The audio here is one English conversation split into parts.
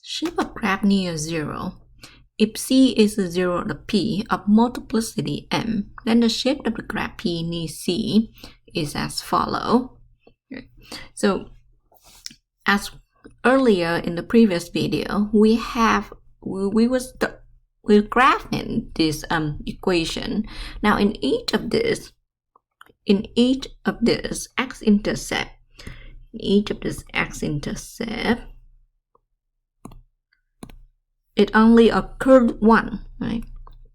Shape of graph near 0. If C is a 0 on the P of multiplicity M, then the shape of the graph P near C is as follows. So, as earlier in the previous video, we're graphing this equation. Now, in each of this X intercept, it only occurred one, right?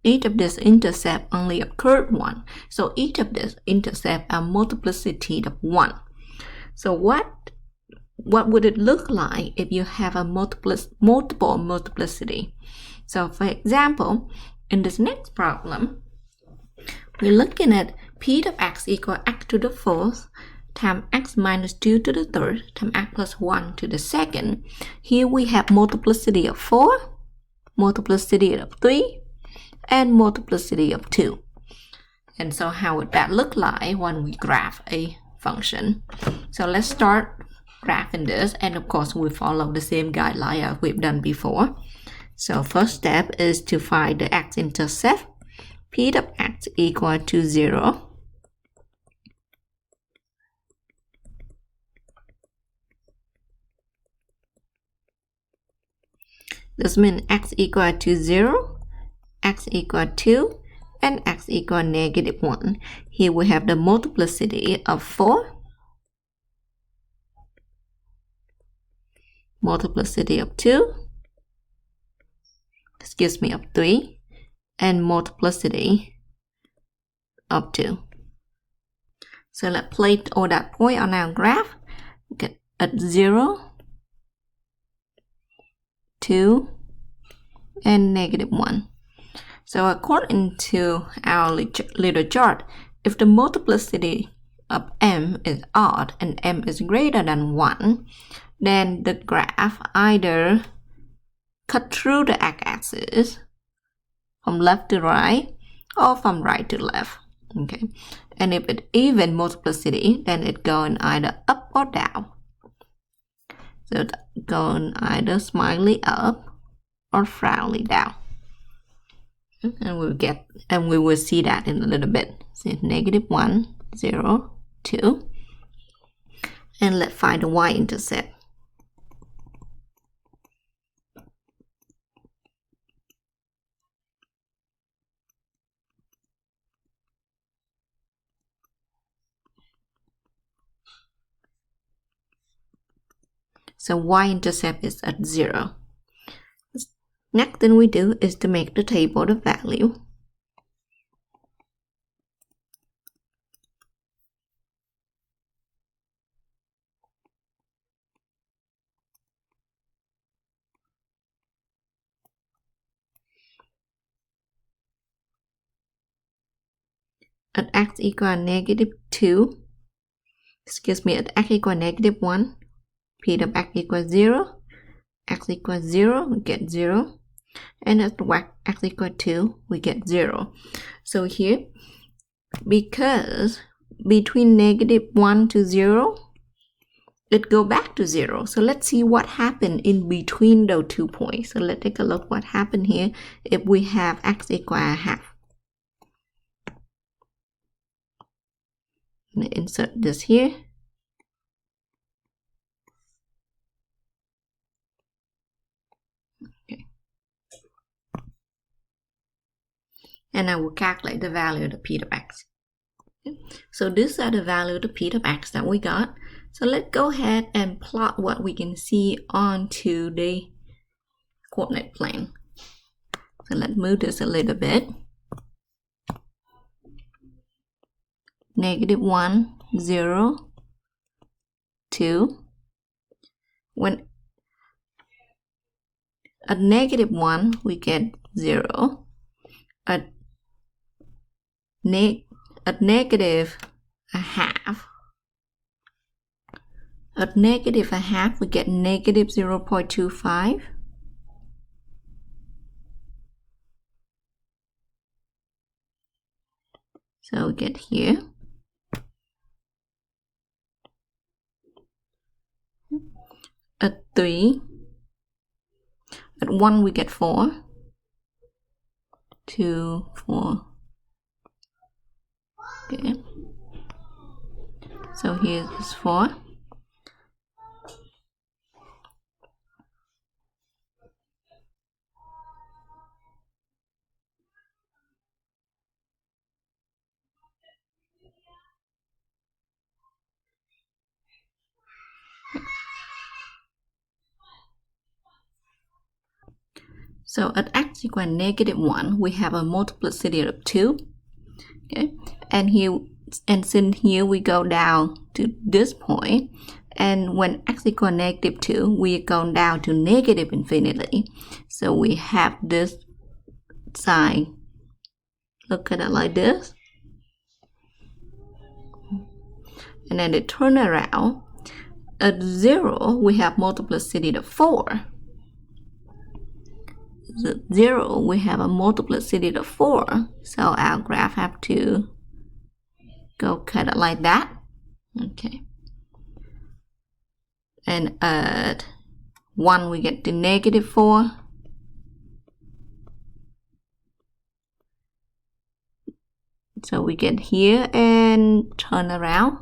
Each of this intercept only occurred one. So each of this intercept are multiplicity of 1. So what would it look like if you have a multiple multiplicity? So for example, in this next problem, we're looking at P of x equal x to the fourth times x minus 2 to the third times x plus 1 to the second. Here we have multiplicity of 4, multiplicity of 3, and multiplicity of 2. And so how would that look like when we graph a function? So let's start graphing this, and of course we follow the same guideline as we've done before. So first step is to find the x-intercept. P of x equal to 0. This means x equal to 0, x equal 2, and x equal negative 1. Here we have the multiplicity of 4, multiplicity of 2, this gives me of 3, and multiplicity of 2. So let's place all that point on our graph. Get at 0, 2, and negative 1. So according to our little chart, if the multiplicity of m is odd and m is greater than 1, then the graph either cut through the x-axis from left to right or from right to left. Okay, and if it's even multiplicity, then it going either up or down. So it's going either smiley up or frowny down. And we will see that in a little bit. So negative 1, 0, 2. And let's find the y-intercept. So y-intercept is at 0. Next thing we do is to make the table the value. At x equal negative 2, excuse me, at x equal negative 1, P of x equals 0, x equals 0, we get 0. And at x equals 2, we get 0. So here, because between negative 1 to 0, it go back to 0. So let's see what happened in between those 2 points. So let's take a look what happened here if we have x equal a half. I'm going to insert this here. And I will calculate the value of the P of x. Okay. So these are the value of the P of x that we got. So let's go ahead and plot what we can see onto the coordinate plane. So let's move this a little bit. Negative 1, 0, 2. When at negative 1, we get 0. At negative a half. At negative a half, we get negative 0.25. So we get here. At 3, At 1 we get 4. 2, 4. Okay. So here is 4. So at x equal -1, we have a multiplicity of 2. Okay, and since here we go down to this point, and when x equal -2, we go down to negative infinity. So we have this sign. Look at it like this. And then it turn around. At 0, we have multiplicity of 4. At 0, we have a multiplicity of 4. So our graph have to go cut it like that. Okay. And at 1, we get to -4. So we get here and turn around.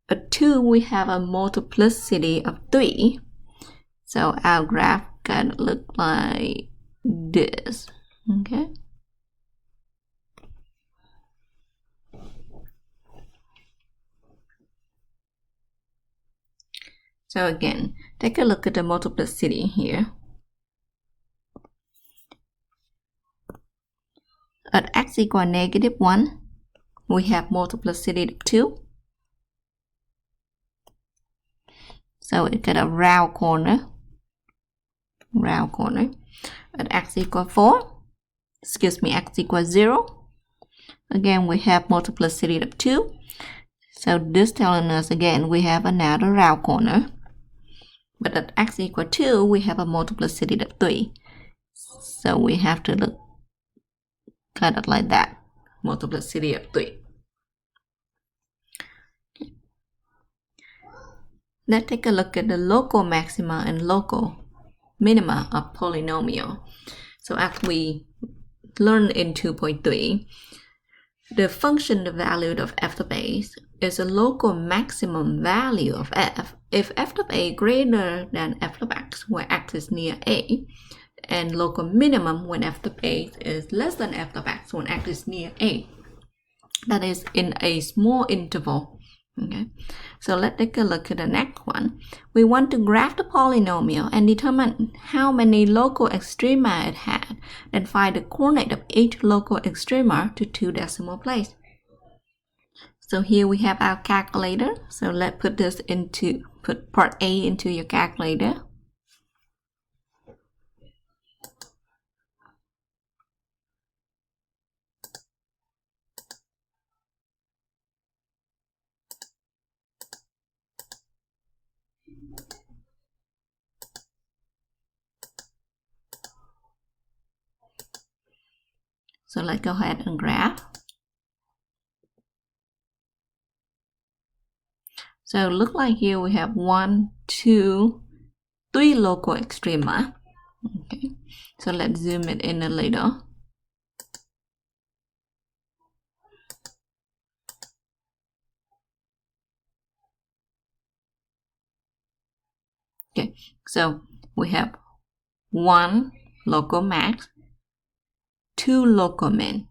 At 2, we have a multiplicity of 3. So our graph can look like this. Okay. So again, take a look at the multiplicity here. At x equal -1, we have multiplicity of 2. So it got a round corner. At x equal 4, x equal 0. Again, we have multiplicity of 2. So this telling us again we have another round corner. But at x equal 2, we have a multiplicity of 3. So we have to look kind of like that. Multiplicity of 3. Okay. Let's take a look at the local maxima and local minima of polynomial. So as we learned in 2.3, the function the value of f of a is a local maximum value of f if f of a greater than f of x where x is near a, and local minimum when f of a is less than f of x when x is near a. That is in a small interval. Okay, so let's take a look at the next one. We want to graph the polynomial and determine how many local extrema it had, then find the coordinate of each local extrema to 2 decimal places. So here we have our calculator. So let's put part A into your calculator. So let's go ahead and graph. So look like here we have 1, 2, 3 local extrema. Okay, so let's zoom it in a little. Okay, so we have 1 local max, 2 local min.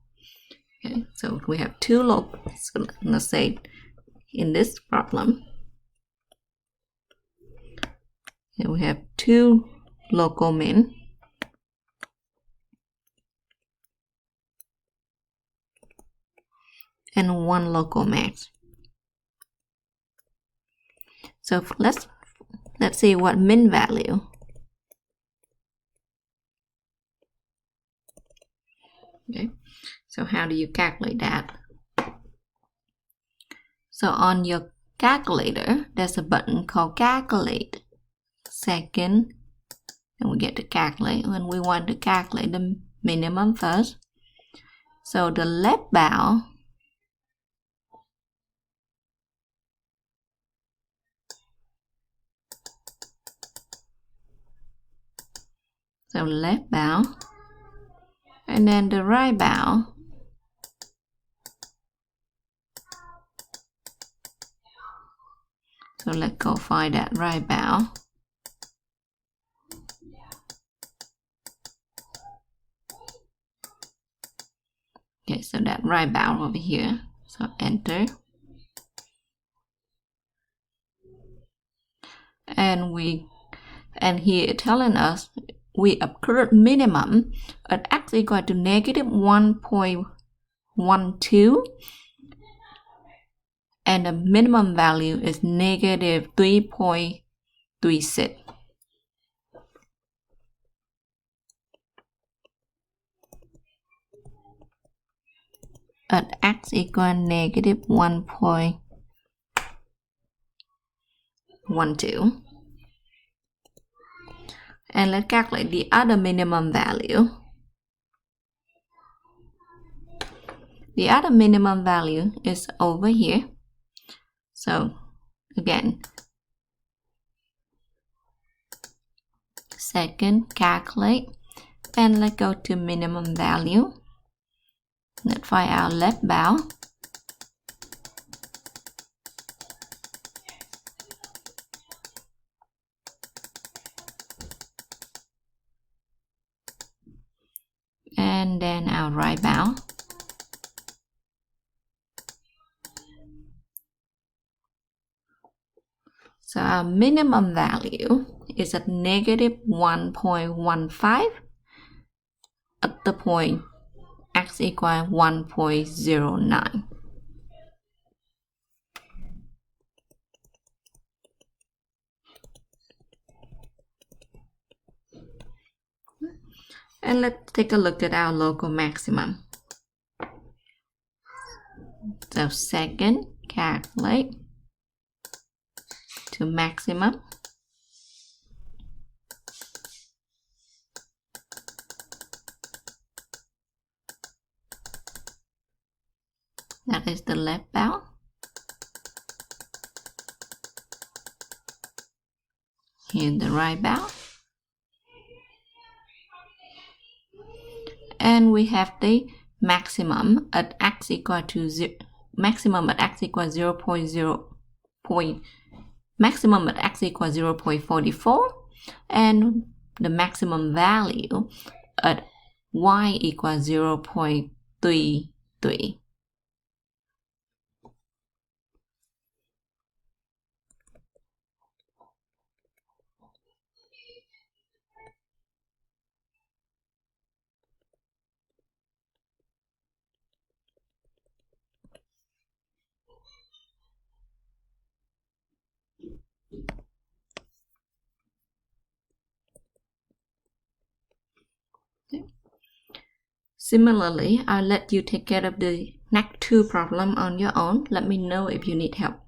Okay, so we have 2 local. So let's say in this problem, here we have 2 local min and 1 local max. So let's see what min value. Okay, so how do you calculate that? So on your calculator, there's a button called calculate. Second, and we get to calculate when we want to calculate the minimum first. So the left bound So left bound, and then the right bound. So let's go find that right bound. Okay, so that right bound over here. So enter. And here it's telling us we occurred minimum at x equal to negative 1.12, and the minimum value is negative 3.36. At x equal negative 1.12. And let's calculate the other minimum value. The other minimum value is over here. So again, second, calculate, and let's go to minimum value. Let's find our left bound. And then our right bound. So our minimum value is at negative 1.15 at the point x equal 1.09. And let's take a look at our local maximum. So second, calculate to maximum. That is the left bound. Here the right bound. And we have the maximum at x equal to 0, maximum at x equal 0.0, maximum at x equal 0.44, and the maximum value at y equal 0.33. Similarly, I'll let you take care of the next two problems on your own. Let me know if you need help.